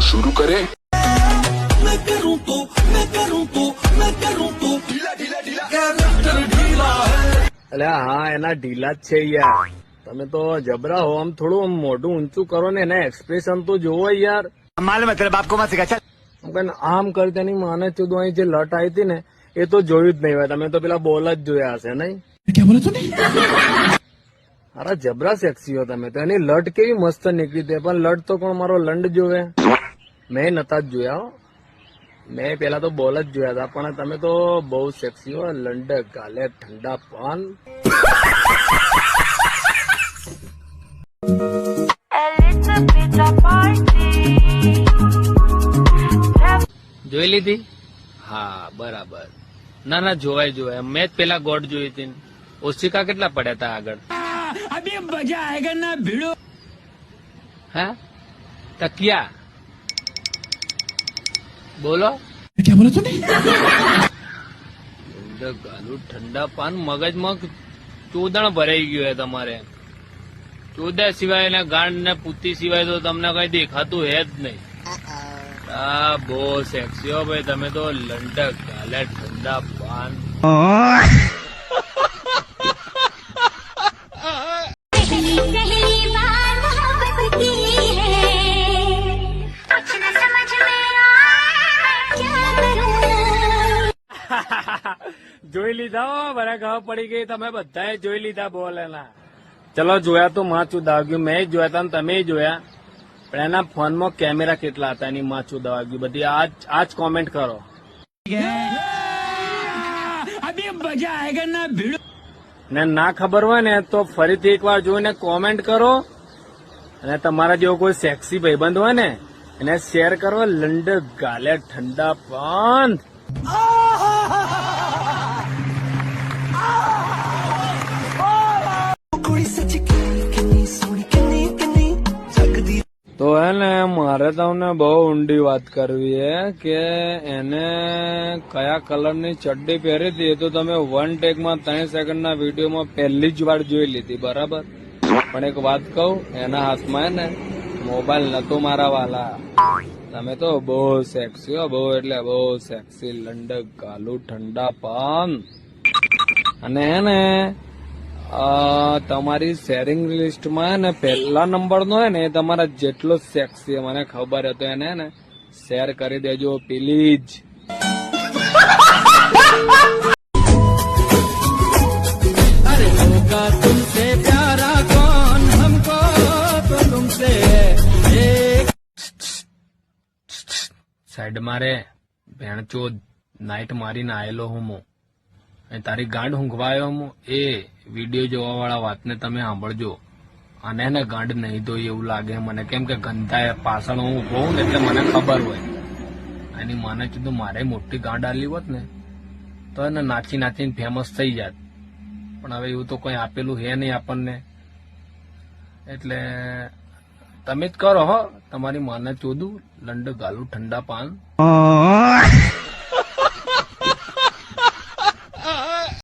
शुरू करें। अरे हाँ एना ढीला જ છે યાર તમે તો જબરા હો આમ થોડું આમ મોઢું ઊંચું કરો ને એના એક્સપ્રેશન તો જોવો યાર मालूम है तेरे बाप को मत सिखा चल। આમ કરતા ની માને ચૂદો અહીં જે લટ આવી હતી ને એ તો જોયું જ નહીં હોય તમે તો પેલા બોલ જ જોયા હશે નહીં क्या बोला तूने? અરે જબરા સેક્સી હો તમે તો એની લટ કેવી મસ્ત નીકળી હતી પણ લટ તો કોણ મારો લંડ જોવે મેં નતા જ જોયા હો મેં પેલા તો બોલ જ જોયા હતા પણ તમે તો બહુ સેક્સી હો લંડ ગાલે ઠંડા પાન જોઈ લીધી હા બરાબર ના ના જોવાય મેં જ પેલા ગોડ જોઈ હતી ઓશિકા કેટલા પડ્યા હતા આગળ अभी मजा आएगा ना भिड़ो। હા તકિયા બોલો क्या बोला तूने? ગાલું ઠંડા પાન મગજમાં ચોદણ ભરાઈ ગયું હે તમારે ચોદા સિવાય ને ગાંડ ને પૂતી સિવાય તો તમને કઈ દેખાતું હે જ નહીં આ બહુ સેક્સી હો ભાઈ તમે તો લંડક ગાલે ઠંડા પાન જોઈ લીધા મને ખબર પડી ગઈ તમે બધાએ જોઈ લીધા બોલ એના ચલો જોયા તો માચું દાવ્યું મેં જોયા હતા તમે જોયા પણ એના ફોનમાં કેમેરા કેટલા હતા એની માચું દાવ્યું બધી આજ કોમેન્ટ કરો अभी मजा आएगा ना भिड़ो। ને ના ખબર હોય ને તો ફરીથી એકવાર જોઈને કોમેન્ટ કરો અને તમારા જેવો કોઈ સેક્સી ભાઈબંધ હોય ને એને શેર કરો લંડ ગાલે ઠંડા પાન તો હે ને મારે તમને બહુ ઊંડી વાત કરવી હે કે એને કયા કલરની ચડ્ડી પહેરી હતી એ તો તમે વન ટેકમાં 3 સેકન્ડના વિડીયોમાં પહેલી જ વાર જોઈ લીધી બરાબર પણ એક વાત કહું એના હાથમાં હે ને મોબાઈલ નતો મારા વાલા તમે તો બહુ સેક્સી હો બહુ એટલે બહુ સેક્સી લંડક ગાલું ઠંડા પાન અને હે ને તમારી શેરિંગ લિસ્ટમાં હે ને પહેલા નંબરનો હે ને એ તમારા જેટલો સેક્સી મને ખબર હતો એને હે ને શેર કરી દેજો પ્લીઝ અરે હોગા તુમસે પ્યારા કોન હમકો તો તુમસે સાઈડ મારે ભેણચોદ નાઈટ મારીને આયેલો હું તારી ગાંડ ઊંઘવાયો હું એ વિડીયો જોવા વાળા વાતને તમે સાંભળજો અને એને ગાંડ નહીં તો એવું લાગે મને કેમ કે ગંધા પાછળ હું ઉભો ને એટલે મને ખબર હોય એની મને કીધું મારે મોટી ગાંડ આલી હોત ને તો એને નાચી નાચીને ફેમસ થઈ જાત પણ હવે એવું તો કોઈ આપેલું હે નહીં આપણને એટલે તમે જ કરો હો તમારી માને ચોદું લંડ ગાલું ઠંડા પાન